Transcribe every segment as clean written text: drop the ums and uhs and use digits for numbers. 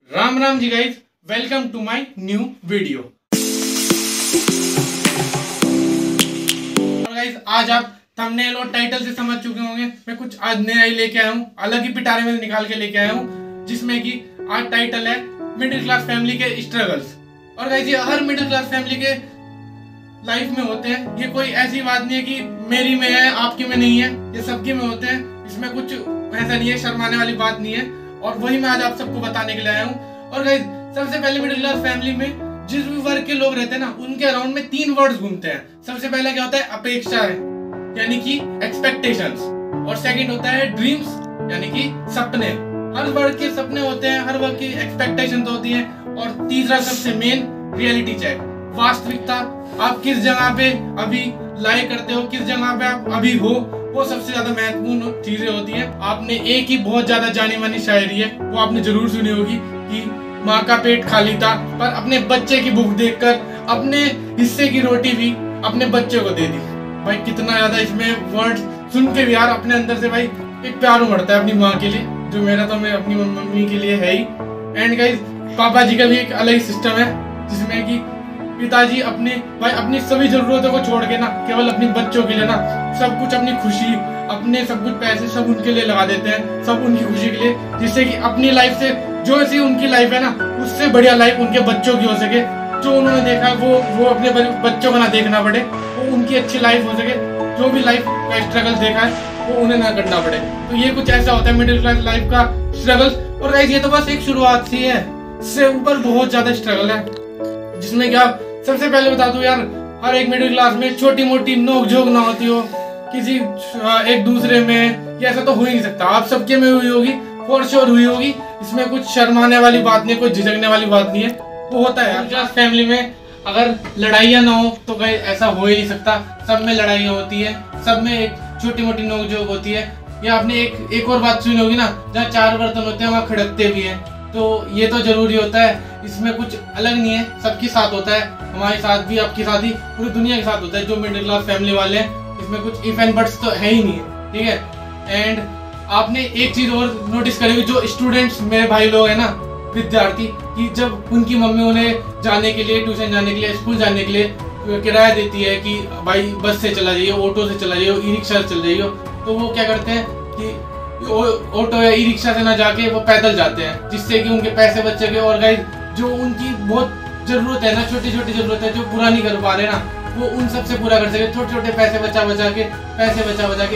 Ram Ram ji guys, welcome to my new video. और guys आज आप थंबनेल और टाइटल से समझ चुके होंगे मैं कुछ आज नया ही लेके आया हूँ, अलग ही पिटारे में निकाल के लेके आया हूँ, जिसमें कि आज टाइटल है मिडिल क्लास फैमिली के स्ट्रगल्स। और गाइज ये हर मिडिल क्लास फैमिली के लाइफ में होते हैं, ये कोई ऐसी बात नहीं है कि मेरी में है आपकी में नहीं है, ये सबकी में होते हैं। इसमें कुछ ऐसा नहीं है, शर्माने वाली बात नहीं है, और वही मैं आज आप सबको बताने के लिए आया हूँ। और गाइस सबसे पहले मिडिल क्लास फैमिली में जिस भी वर्ग के लोग रहते हैं ना, उनके अराउंड में 3 वर्ड्स घूमते हैं। सबसे पहले क्या होता है? अपेक्षाएं, यानी कि एक्सपेक्टेशंस, और सेकंड होता है ड्रीम्स, यानी कि सपने। हर वर्ग के सपने होते हैं, हर वर्ग की एक्सपेक्टेशंस होती है। और तीसरा सबसे मेन रियलिटी चेक, वास्तविकता, आप किस जगह पे अभी लाई करते हो, किस जगह पे आप अभी हो, वो सबसे ज्यादा महत्वपूर्ण चीजें होती हैं। आपने एक ही बहुत ज्यादा जानी मानी शायरी है, वो आपने जरूर सुनी होगी कि माँ का पेट खाली था पर अपने बच्चे की भूख देखकर अपने हिस्से की रोटी भी अपने बच्चे को दे दी। भाई कितना ज्यादा इसमें वर्ड सुन के भी यार अपने अंदर से भाई एक प्यार उमड़ता है अपनी माँ के लिए, जो मेरा तो मैं अपनी मम्मी के लिए है ही। एंड गाइस पापा जी का भी एक अलग ही सिस्टम है, जिसमें कि पिताजी अपनी सभी जरूरतों को छोड़ के ना केवल अपने बच्चों के लिए ना सब कुछ, अपनी खुशी, अपने सब कुछ पैसे सब उनके लिए लगा देते हैं, सब उनकी खुशी के लिए, जिससे कि अपनी लाइफ से जो ऐसी उनकी लाइफ है ना, उससे बढ़िया लाइफ उनके बच्चों की हो सके। जो उन्होंने देखा वो अपने बच्चों को ना देखना पड़े, वो उनकी अच्छी लाइफ हो सके। जो भी लाइफ का स्ट्रगल देखा है वो उन्हें ना करना पड़े। तो ये कुछ ऐसा होता है मिडिल क्लास लाइफ का स्ट्रगल। और गाइस ये तो बस एक शुरुआत सी है, इससे ऊपर बहुत ज्यादा स्ट्रगल है, जिसमें क्या सबसे पहले बता दूं यार, हर एक मिडिल क्लास में छोटी मोटी नोक झोंक ना होती हो किसी एक दूसरे में, ऐसा तो हो ही नहीं सकता। आप सबके में हुई होगी, फॉर श्योर हुई होगी, इसमें कुछ शर्माने वाली बात नहीं है, कुछ झिझकने वाली बात नहीं है। वो होता है यार क्लास फैमिली में, अगर लड़ाइयाँ ना हो तो कहीं ऐसा हो ही नहीं सकता। सब में लड़ाइयाँ होती है, सब में एक छोटी मोटी नोक झोंक होती है। या आपने एक और बात सुनी होगी ना, जहाँ 4 बर्तन होते हैं वहाँ खड़कते भी हैं, तो ये तो जरूरी होता है। इसमें कुछ अलग नहीं है, सबके साथ होता है, हमारे साथ भी, आपके साथ ही, पूरी दुनिया के साथ होता है जो मिडिल क्लास फैमिली वाले हैं। इसमें कुछ इफ एंड बट्स तो है ही नहीं है, ठीक है। एंड आपने एक चीज और नोटिस करी होगी, जो स्टूडेंट्स मेरे भाई लोग हैं ना, विद्यार्थी, कि जब उनकी मम्मी उन्हें जाने के लिए, ट्यूशन जाने के लिए, स्कूल जाने के लिए किराया देती है कि भाई बस से चला जाइए, ऑटो से चला जाइए, ई रिक्शा से चल जाइए, तो वो क्या करते हैं कि ऑटो या ई रिक्शा से ना जाके वो पैदल जाते हैं, जिससे कि उनके पैसे बच सके। और गाइस जो उनकी बहुत जरूरत है ना, छोटी छोटी जरूरत है जो पूरा नहीं कर पा रहे ना, वो उन सबसे पूरा कर सके। छोटे छोटे पैसे बचा बचा के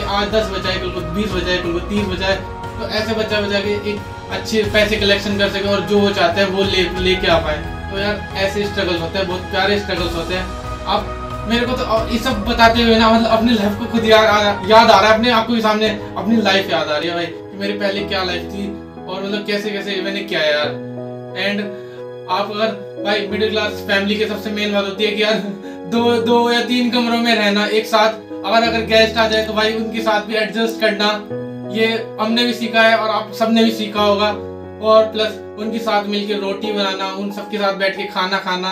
आज 10 बचाए, कल को 20 बचाए, कल को 30 बचाए, तो ऐसे बचा के एक अच्छे पैसे कलेक्शन कर सके और जो वो चाहते हैं वो लेके आ पाए। तो यार ऐसे स्ट्रगल्स होते हैं, बहुत प्यारे स्ट्रगल्स होते हैं। आप मेरे को तो ये सब बताते हुए ना, मतलब अपनी लाइफ को खुद याद आ रहा है, अपने आपको सामने अपनी लाइफ याद आ रही है भाई, कि मेरी पहले क्या लाइफ थी और मतलब कैसे कैसे मैंने किया यार। एंड आप अगर भाई मिडिल क्लास फैमिली के सबसे मेन बात होती है कि यार दो या 3 कमरों में रहना एक साथ। अगर गेस्ट आ जाए तो भाई उनके साथ भी एडजस्ट करना, ये हमने भी सीखा है और आप सबने भी सीखा होगा। और प्लस उनके साथ मिलकर रोटी बनाना, उन सबके साथ बैठ के खाना खाना,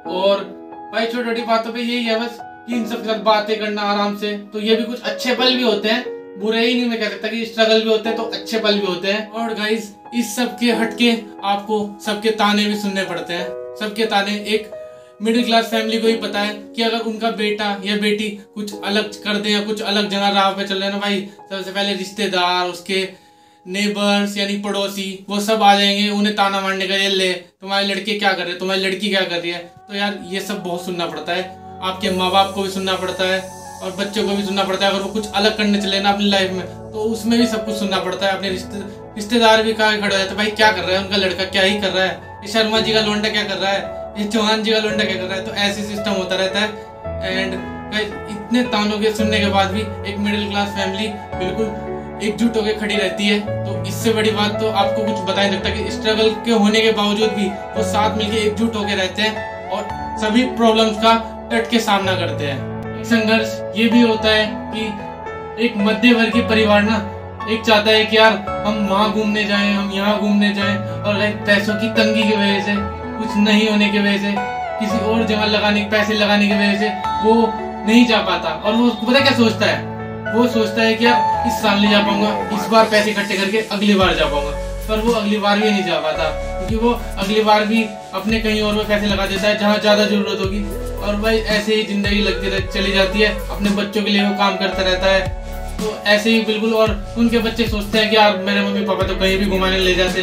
और भाई छोटी छोटी बातों पे यही है बस कि इन सब के साथ बातें करना आराम से। तो ये भी कुछ अच्छे पल भी होते हैं, बुरे ही नहीं मैं कह सकता कि स्ट्रगल भी होते हैं तो अच्छे पल भी होते हैं। और गाइस इस सब के हटके आपको सबके ताने भी सुनने पड़ते हैं, सबके ताने। एक मिडिल क्लास फैमिली को ही पता है कि अगर उनका बेटा या बेटी कुछ अलग कर दे या कुछ अलग जगह राह पे चल रहे ना भाई, सबसे पहले रिश्तेदार, उसके नेबर्स यानी पड़ोसी, वो सब आ जाएंगे उन्हें ताना मारने का, ये ले तुम्हारे लड़के क्या कर रहे हैं, तुम्हारी लड़की क्या कर रही है। तो यार ये सब बहुत सुनना पड़ता है, आपके माँ बाप को भी सुनना पड़ता है और बच्चों को भी सुनना पड़ता है। अगर वो कुछ अलग करने चले ना अपनी लाइफ में तो उसमें भी सब कुछ सुनना पड़ता है। अपने रिश्तेदार भी कहाँ खड़े रहते, भाई क्या कर रहा है उनका लड़का, क्या ही कर रहा है, ये शर्मा जी का लोंडा क्या कर रहा है, ये चौहान जी का लोंडा क्या कर रहा है। तो ऐसे सिस्टम होता रहता है। एंड इतने तानों के सुनने के बाद भी एक मिडिल क्लास फैमिली बिल्कुल एकजुट होकर खड़ी रहती है। तो इससे बड़ी बात तो आपको कुछ बता नहीं सकता कि स्ट्रगल के होने के बावजूद भी वो साथ मिलकर एकजुट होकर रहते हैं और सभी प्रॉब्लम्स का डट के सामना करते हैं। संघर्ष ये भी होता है कि एक मध्य वर्गीय परिवार ना एक चाहता है कि यार हम वहाँ घूमने जाएं, हम यहाँ घूमने जाएं, और पैसों की तंगी की वजह से, कुछ नहीं होने की वजह से, किसी और जगह पैसे लगाने की वजह से वो नहीं जा पाता। और वो पता क्या सोचता है, वो सोचता है कि यार इस साल नहीं जा पाऊंगा, इस बार पैसे इकट्ठे करके अगली बार जा पाऊंगा। पर वो अगली बार भी नहीं जा पाता, क्योंकि वो अगली बार भी अपने कहीं और में पैसे लगा देता है जहाँ ज़्यादा ज़रूरत होगी। और भाई ऐसे ही ज़िंदगी लगती चली जाती है, अपने बच्चों के लिए वो काम करता रहता है। तो ऐसे ही बिल्कुल, और उनके बच्चे सोचते हैं कि यार मेरे मम्मी पापा तो कहीं भी घुमाने ले जाते,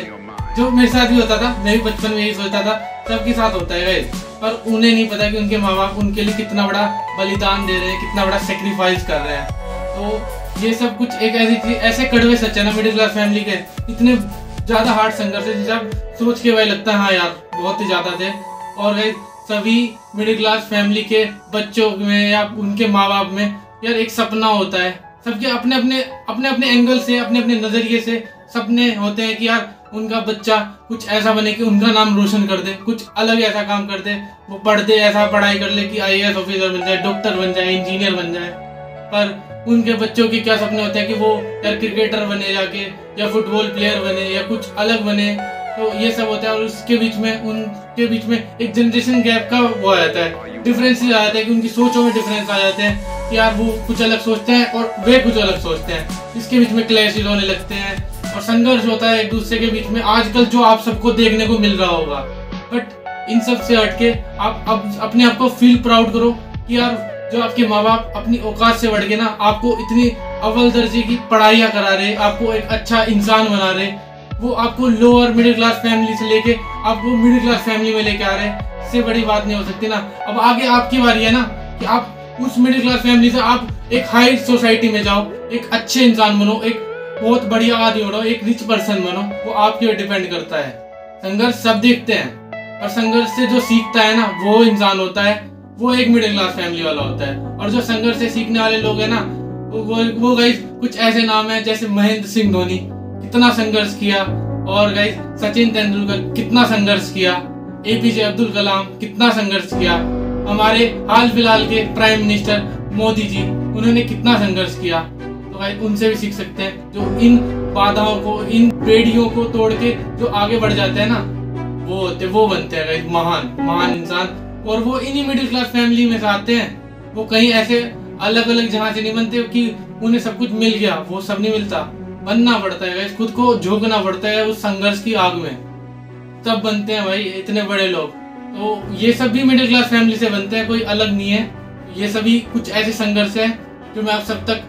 जो मेरे साथ भी होता था, मैं भी बचपन में यही सोचता था, सबके साथ होता है गाइस। पर उन्हें नहीं पता कि उनके माँ बाप उनके लिए कितना बड़ा बलिदान दे रहे हैं, कितना बड़ा सेक्रीफाइस कर रहे हैं। तो ये सब कुछ एक ऐसी चीज, ऐसे कड़वे सच है ना मिडिल क्लास फैमिली के, इतने ज्यादा हार्ड संघर्ष है जब सोच के भाई लगता है हाँ यार बहुत ही ज्यादा थे। और गाइस सभी मिडिल क्लास फैमिली के बच्चों में या उनके माँ बाप में यार एक सपना होता है, सबके अपने अपने एंगल से, अपने अपने नजरिए से सपने होते हैं कि यार उनका बच्चा कुछ ऐसा बने कि उनका नाम रोशन कर दे, कुछ अलग ऐसा काम कर दे, वो पढ़ दे, ऐसा पढ़ाई कर ले कि IAS ऑफिसर बन जाए, डॉक्टर बन जाए, इंजीनियर बन जाए। पर उनके बच्चों के क्या सपने होते हैं कि वो यार क्रिकेटर बने जाके, या फुटबॉल प्लेयर बने, या कुछ अलग बने। तो ये सब होता है, और उसके बीच में उनके बीच में एक जनरेशन गैप का वो आ जाता है, डिफरेंस आ जाता है कि उनकी सोचों में डिफरेंस आ जाते हैं कि यार वो कुछ अलग सोचते हैं और वे कुछ अलग सोचते हैं। इसके बीच में क्लैशेस होने लगते हैं और संघर्ष होता है एक दूसरे के बीच में, आजकल जो आप सबको देखने को मिल रहा होगा। बट इन सब से हटके आप अब अपने आप को फील प्राउड करो कि यार जो आपके माँ बाप अपनी औकात से बढ़ के ना आपको इतनी अव्वल दर्जे की पढ़ाइयाँ करा रहे, आपको एक अच्छा इंसान बना रहे, वो आपको लोअर मिडिल क्लास फैमिली से लेके आपको मिडिल क्लास फैमिली में लेके आ रहे हैं, इससे बड़ी बात नहीं हो सकती ना। अब आगे आपकी बारी है ना कि आप उस मिडिल क्लास फैमिली से आप एक हाई सोसाइटी में जाओ, एक अच्छे इंसान बनो, एक बहुत बढ़िया आदमी बनो, एक रिच पर्सन बनो, वो आपके ऊपर डिपेंड करता है। संघर्ष सब देखते हैं, और संघर्ष से जो सीखता है ना वो इंसान होता है, वो एक मिडिल क्लास फैमिली वाला होता है। और जो संघर्ष से सीखने वाले लोग हैं ना वो गाइस कुछ ऐसे नाम है जैसे महेंद्र सिंह धोनी कितना संघर्ष किया, और गाइस सचिन तेंदुलकर कितना संघर्ष किया, APJ अब्दुल कलाम कितना संघर्ष किया, हमारे हाल फिलहाल के प्राइम मिनिस्टर मोदी जी उन्होंने कितना संघर्ष किया। तो गाइस उनसे भी सीख सकते हैं, जो इन बाधाओं को, इन बेड़ियों को तोड़ के जो आगे बढ़ जाते हैं ना, वो बनते हैं गाइस महान इंसान। और वो इन्हीं मिडिल क्लास फैमिली में से आते हैं, वो कहीं ऐसे अलग अलग जहाँ से नहीं बनते कि उन्हें सब कुछ मिल गया, वो सब नहीं मिलता, बनना पड़ता है गाइस, खुद को झोंकना पड़ता है उस संघर्ष की आग में, तब बनते हैं भाई इतने बड़े लोग। तो ये सब भी मिडिल क्लास फैमिली से बनते हैं, कोई अलग नहीं है। ये सभी कुछ ऐसे संघर्ष है जो मैं आप सब तक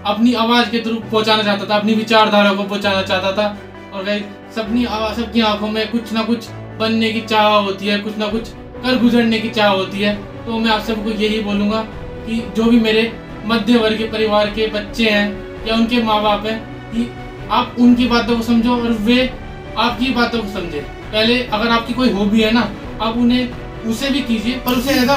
अपनी आवाज के थ्रू पहुंचाना चाहता था, अपनी विचारधारा को पहुंचाना चाहता था। और गाइस सबकी आंखों में कुछ ना कुछ बनने की चाह होती है, कुछ ना कुछ कर गुजरने की चाह होती है। तो मैं आप सबको यही बोलूँगा कि जो भी मेरे मध्य वर्गीय परिवार के बच्चे हैं या उनके माँ बाप हैं, कि आप उनकी बातों को समझो और वे आपकी बातों को समझे। पहले अगर आपकी कोई हॉबी है ना, आप उसे भी कीजिए, पर उसे ऐसा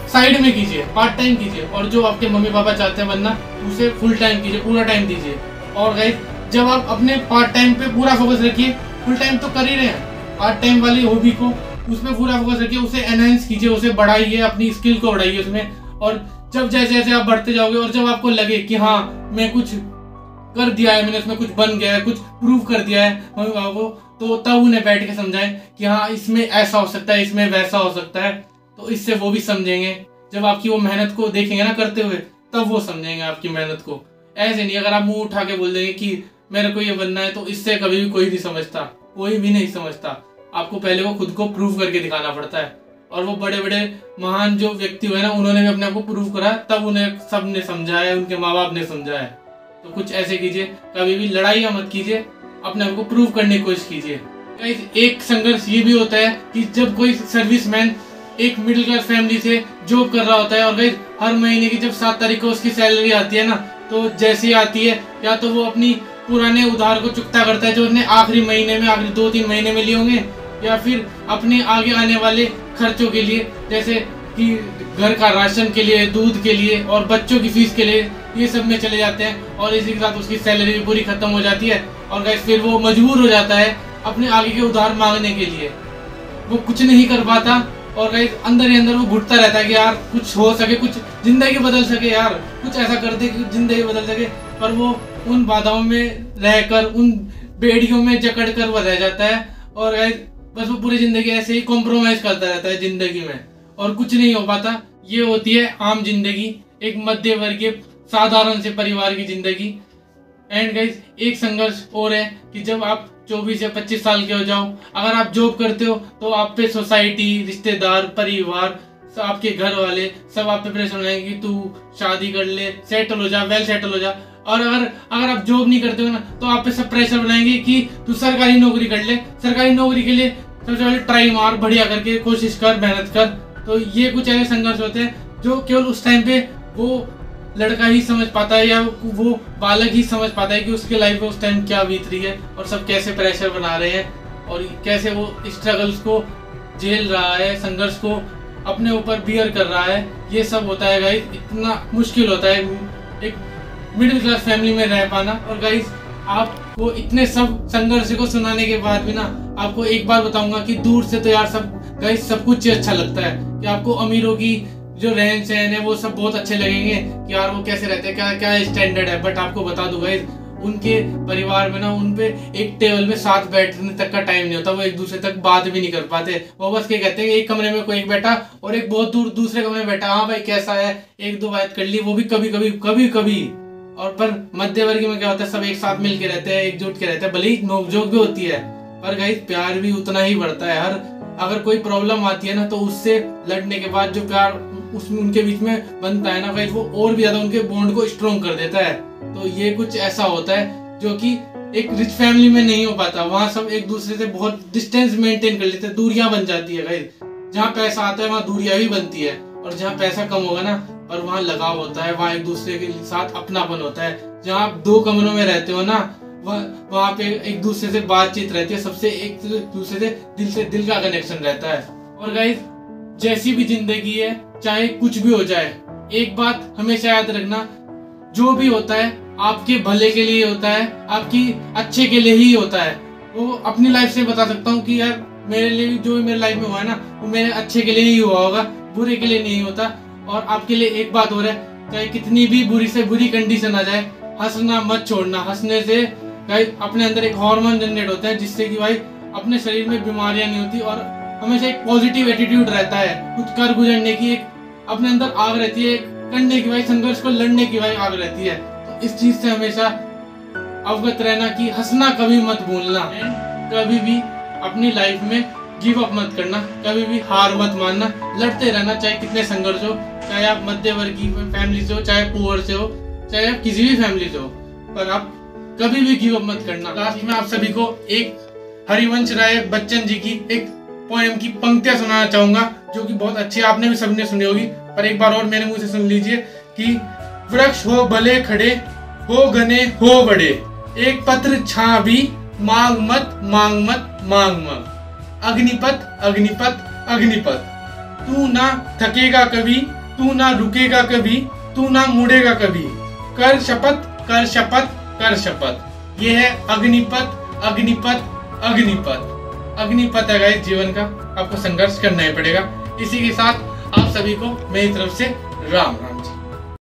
साइड में कीजिए, पार्ट टाइम कीजिए। और जो आपके मम्मी पापा चाहते हैं बनना, उसे फुल टाइम कीजिए, पूरा टाइम दीजिए। और गाइस जब आप अपने पार्ट टाइम पे पूरा फोकस रखिए, फुल टाइम तो कर ही रहे हैं, पार्ट टाइम वाली हॉबी को उसमें पूरा फोकस रखिए, उसे एनहांस कीजिए, उसे बढ़ाइए, अपनी स्किल को बढ़ाइए उसमें। और जब जैसे जैसे आप बढ़ते जाओगे और जब आपको लगे कि हाँ मैं कुछ कर दिया है, मैंने उसमें कुछ बन गया है, कुछ प्रूव कर दिया है मम्मी पापा को, तो तब उन्हें बैठ के समझाएं कि हाँ इसमें ऐसा हो सकता है, इसमें वैसा हो सकता है। तो इससे वो भी समझेंगे, जब आपकी वो मेहनत को देखेंगे ना करते हुए, तब वो समझेंगे आपकी मेहनत को। ऐसे नहीं अगर आप मुंह उठा के बोल देंगे कि मेरे को ये बनना है, तो इससे कभी भी कोई नहीं समझता, कोई भी नहीं समझता। आपको पहले वो खुद को प्रूव करके दिखाना पड़ता है। और वो बड़े बड़े महान जो व्यक्ति हुए ना, उन्होंने भी अपने आप को प्रूव करा, तब उन्हें सबने समझा है, उनके माँ बाप ने समझा है। तो कुछ ऐसे कीजिए, कभी भी लड़ाई मत कीजिए, अपने आप को प्रूव करने की कोशिश कीजिए। एक संघर्ष ये भी होता है कि जब कोई सर्विसमैन एक मिडिल क्लास फैमिली से जॉब कर रहा होता है, और गाइस हर महीने की जब 7 तारीख को उसकी सैलरी आती है ना, तो जैसी आती है या तो वो अपनी पुराने उधार को चुकता करता है जो उसने आखिरी महीने में, आखिरी 2-3 महीने में लिए होंगे, या फिर अपने आगे आने वाले खर्चों के लिए, जैसे कि घर का राशन के लिए, दूध के लिए और बच्चों की फीस के लिए, ये सब में चले जाते हैं। और इसी के साथ उसकी सैलरी भी पूरी खत्म हो जाती है, और गाइस फिर वो मजबूर हो जाता है अपने आगे के उधार मांगने के लिए। वो कुछ नहीं कर पाता, और गाइस अंदर ही अंदर वो घुटता रहता है कि यार कुछ हो सके, कुछ जिंदगी बदल सके, यार कुछ ऐसा कर दे कि जिंदगी बदल सके। पर वो उन बाधाओं में रहकर, उन बेड़ियों में जकड़ कर वो रह जाता है, और गाइस बस वो पूरी जिंदगी ऐसे ही कॉम्प्रोमाइज करता रहता है जिंदगी में, और कुछ नहीं हो पाता। ये होती है आम जिंदगी, एक मध्य वर्गीय साधारण से परिवार की जिंदगी। एंड गाइस एक संघर्ष और है कि जब आप 24 या 25 साल के हो जाओ, अगर आप जॉब करते हो तो आप पे सोसाइटी, रिश्तेदार, परिवार, आपके घर वाले सब आप पे प्रेशर बनाएंगे कि तू शादी कर ले, सेटल हो जा, वेल सेटल हो जा। और अगर आप जॉब नहीं करते हो ना तो आप पे सब प्रेशर बनाएंगे कि तू सरकारी नौकरी कर ले। सरकारी नौकरी के लिए सबसे पहले ट्राई मार, बढ़िया करके कोशिश कर, मेहनत कर। तो ये कुछ ऐसे संघर्ष होते हैं जो केवल उस टाइम पे वो लड़का ही समझ पाता है या वो बालक ही समझ पाता है कि उसके लाइफ में उस टाइम क्या बीत रही है और सब कैसे प्रेशर बना रहे हैं और कैसे वो स्ट्रगल्स को झेल रहा है, संघर्ष को अपने ऊपर बियर कर रहा है। ये सब होता है गाइस, इतना मुश्किल होता है एक मिडिल क्लास फैमिली में रह पाना। और गाइस आपको इतने सब संघर्ष को सुनाने के बाद भी ना आपको एक बात बताऊंगा कि दूर से तो यार सब कुछ अच्छा लगता है कि आपको अमीरों की जो रहन सहन है वो सब बहुत अच्छे लगेंगे कि यार वो कैसे रहते हैं, क्या क्या स्टैंडर्ड है। बट आपको बता दूं गाइस उनके परिवार में ना उन पे एक टेबल में साथ बैठने तक का टाइम नहीं होता, वो एक दूसरे तक बात भी नहीं कर पाते। वो बस क्या कहते हैं एक कमरे में कोई एक बैठा और एक बहुत दूर दूसरे कमरे में बैठा, हाँ भाई कैसा है, एक दो बात कर ली, वो भी कभी कभी। और पर मध्यवर्गीय में क्या होता है, सब एक साथ मिल के रहते हैं, एकजुट के रहते हैं, भले ही नोकझोंक भी होती है पर गाइस प्यार भी उतना ही बढ़ता है। अगर कोई प्रॉब्लम आती है ना तो उससे लड़ने के बाद जो प्यार उसमें उनके बीच में बनता है ना गाइस वो और भी ज्यादा उनके बॉन्ड को स्ट्रॉन्ग कर देता है। तो ये कुछ ऐसा होता है जो कि एक रिच फैमिली में नहीं हो पाता। वहाँ सब एक दूसरे से बहुत डिस्टेंस मेंटेन कर लेते हैं, दूरियां बन जाती है गाइस। जहाँ पैसा आता है वहाँ दूरियां भी बनती है और जहाँ पैसा कम होगा ना पर वहाँ लगाव होता है, वहाँ एक दूसरे के साथ अपनापन होता है। जहाँ आप दो कमरों में रहते हो ना वहाँ पे एक दूसरे से बातचीत रहती है, सबसे एक दूसरे से दिल का कनेक्शन रहता है। और गाइस जैसी भी जिंदगी है चाहे कुछ भी हो जाए, एक बात हमेशा याद रखना, जो भी होता है आपके भले के लिए होता है, आपकी अच्छे के लिए ही होता है। वो अपनी लाइफ से बता सकता हूँ कि यार मेरे लिए जो मेरे लाइफ में हुआ है ना वो मेरे अच्छे के लिए ही हुआ होगा, बुरे के लिए नहीं होता। और आपके लिए एक बात और है, चाहे कितनी भी बुरी से बुरी कंडीशन आ जाए, हंसना मत छोड़ना। हंसने से भाई अपने अंदर एक हार्मोन जनरेट होता है जिससे कि भाई अपने शरीर में बीमारियां नहीं होती और हमेशा एक पॉजिटिव एटीट्यूड रहता है। कुछ कर गुजरने की एक अपने अंदर आग रहती है, करने की भाई संघर्ष को लड़ने की भाई आग रहती है। तो इस चीज से हमेशा अवगत रहना कि हंसना कभी मत भूलना, कभी भी अपनी लाइफ में गिव अप मत करना, कभी भी हार मत मानना, लड़ते रहना चाहे कितने संघर्ष हो, चाहे आप मध्यवर्गीय फैमिली से हो, चाहे पुअर से हो, चाहे आप किसी भी फैमिली से हो, पर आप कभी भी गिव अप मत करना। लास्ट में आप सभी को एक हरिवंश राय बच्चन जी की एक पोएम की पंक्तियां सुनाना चाहूंगा जो कि बहुत अच्छी है, आपने भी सबने सुनी होगी पर एक बार और मेरे मुंह से सुन लीजिए कि वृक्ष हो भले खड़े, हो घने हो बड़े, एक पत्र छां भी, मांग मत मांग मत मांग मत, अग्निपथ अग्निपथ अग्निपथ, तू ना थकेगा कभी, तू ना रुकेगा कभी, तू ना मुड़ेगा कभी, कर शपथ कर शपथ कर शपथ। ये है अग्निपथ अग्निपथ अग्निपथ। अग्निपथ है गाइस जीवन का, आपको संघर्ष करना ही पड़ेगा। इसी के साथ आप सभी को मेरी तरफ से राम राम जी।